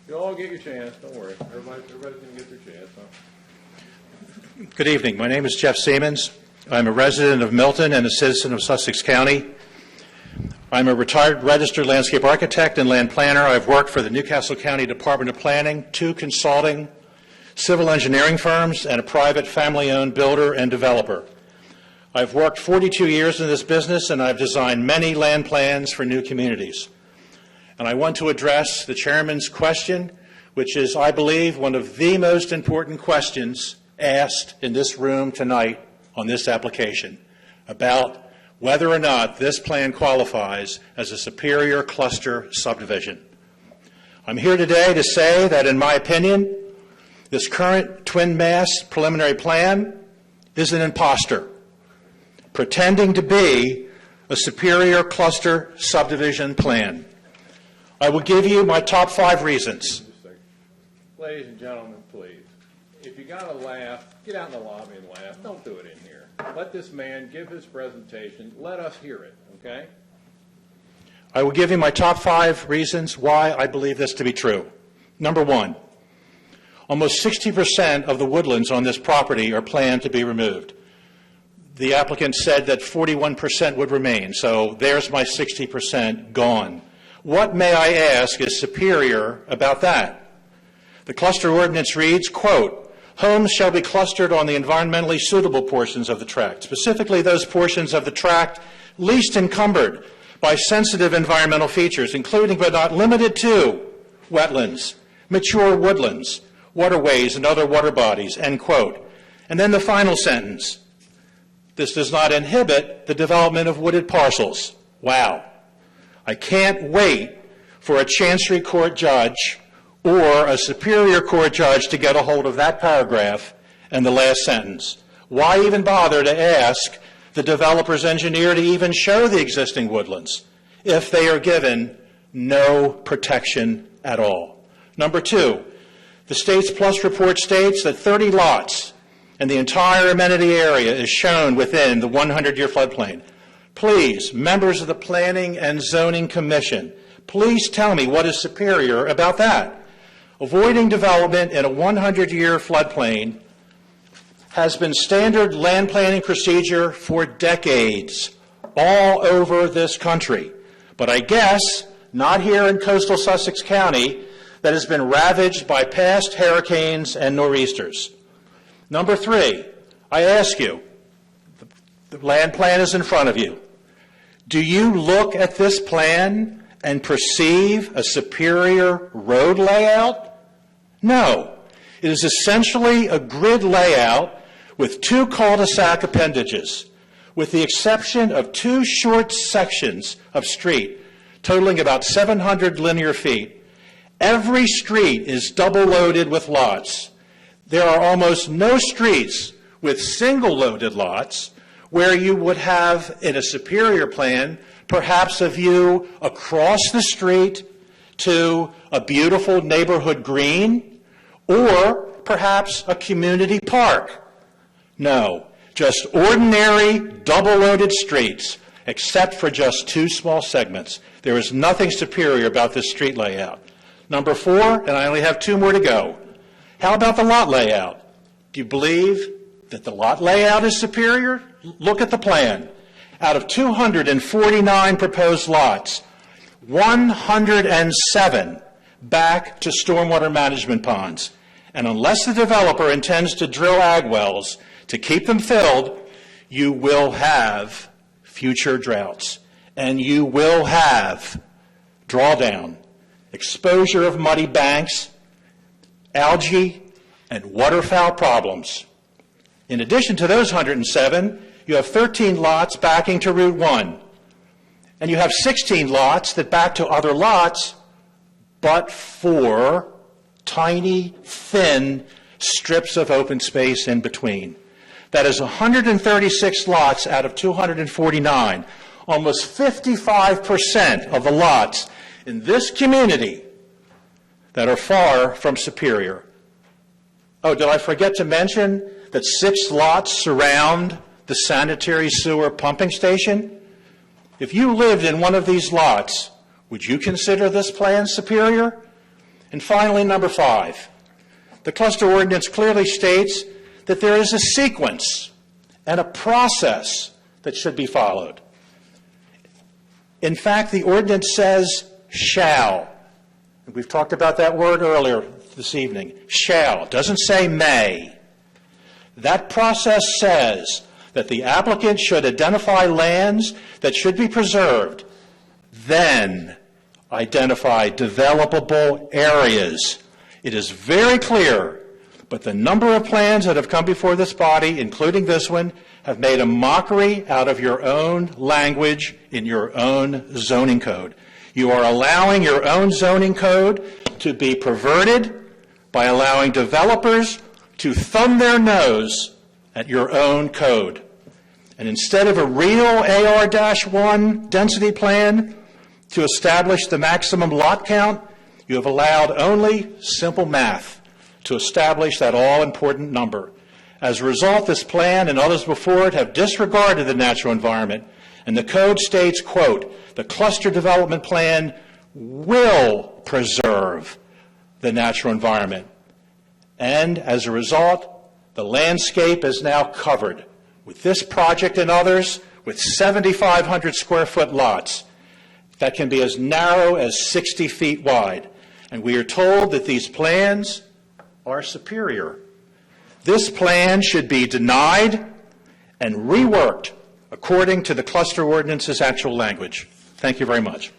You'll all get your chance. Don't worry. Everybody's going to get their chance. Huh? Good evening. My name is Jeff Seemans. I'm a resident of Milton and a citizen of Sussex County. I'm a retired registered landscape architect and land planner. I've worked for the Newcastle County Department of Planning, 2 consulting civil engineering firms, and a private family-owned builder and developer. I've worked 42 years in this business, and I've designed many land plans for new communities. And I want to address the chairman's question, which is, I believe, one of the most important questions asked in this room tonight on this application, about whether or not this plan qualifies as a superior cluster subdivision. I'm here today to say that, in my opinion, this current twin mast preliminary plan is an imposter, pretending to be a superior cluster subdivision plan. I will give you my top 5 reasons. Ladies and gentlemen, please, if you got to laugh, get out in the lobby and laugh. Don't do it in here. Let this man give his presentation. Let us hear it, okay? I will give you my top 5 reasons why I believe this to be true. Number 1, almost 60% of the woodlands on this property are planned to be removed. The applicant said that 41% would remain, so there's my 60% gone. What, may I ask, is superior about that? The cluster ordinance reads, quote, "Homes shall be clustered on the environmentally suitable portions of the tract, specifically those portions of the tract least encumbered by sensitive environmental features, including but not limited to wetlands, mature woodlands, waterways, and other water bodies," end quote. And then the final sentence, "This does not inhibit the development of wooded parcels." Wow. I can't wait for a Chancery Court judge or a Superior Court judge to get a hold of that paragraph and the last sentence. Why even bother to ask the developer's engineer to even show the existing woodlands if they are given no protection at all? Number 2, the States Plus report states that 30 lots and the entire amenity area is shown within the 100-year floodplain. Please, members of the Planning and Zoning Commission, please tell me what is superior about that. Avoiding development in a 100-year floodplain has been standard land planning procedure for decades all over this country. But I guess not here in coastal Sussex County, that has been ravaged by past hurricanes and nor'easters. Number 3, I ask you, the land plan is in front of you. Do you look at this plan and perceive a superior road layout? No. It is essentially a grid layout with 2 cul-de-sac appendages, with the exception of 2 short sections of street, totaling about 700 linear feet. Every street is double loaded with lots. There are almost no streets with single loaded lots where you would have, in a superior plan, perhaps a view across the street to a beautiful neighborhood green, or perhaps a community park. No, just ordinary double-loaded streets, except for just 2 small segments. There is nothing superior about this street layout. Number 4, and I only have 2 more to go. How about the lot layout? Do you believe that the lot layout is superior? Look at the plan. Out of 249 proposed lots, 107 back to stormwater management ponds. And unless the developer intends to drill ag wells to keep them filled, you will have future droughts. And you will have drawdown, exposure of muddy banks, algae, and waterfowl problems. In addition to those 107, you have 13 lots backing to Route 1. And you have 16 lots that back to other lots, but for tiny, thin strips of open space in between. That is 136 lots out of 249. Almost 55% of the lots in this community that are far from superior. Oh, did I forget to mention that 6 lots surround the sanitary sewer pumping station? If you lived in one of these lots, would you consider this plan superior? And finally, number 5, the cluster ordinance clearly states that there is a sequence and a process that should be followed. In fact, the ordinance says shall. We've talked about that word earlier this evening. Shall. It doesn't say may. That process says that the applicant should identify lands that should be preserved, then identify developable areas. It is very clear, but the number of plans that have come before this body, including this one, have made a mockery out of your own language in your own zoning code. You are allowing your own zoning code to be perverted by allowing developers to thumb their nose at your own code. And instead of a real AR-1 density plan to establish the maximum lot count, you have allowed only simple math to establish that all-important number. As a result, this plan and others before it have disregarded the natural environment, and the code states, quote, the cluster development plan will preserve the natural environment. And as a result, the landscape is now covered with this project and others with 7,500 square foot lots that can be as narrow as 60 feet wide. And we are told that these plans are superior. This plan should be denied and reworked according to the cluster ordinance's actual language. Thank you very much.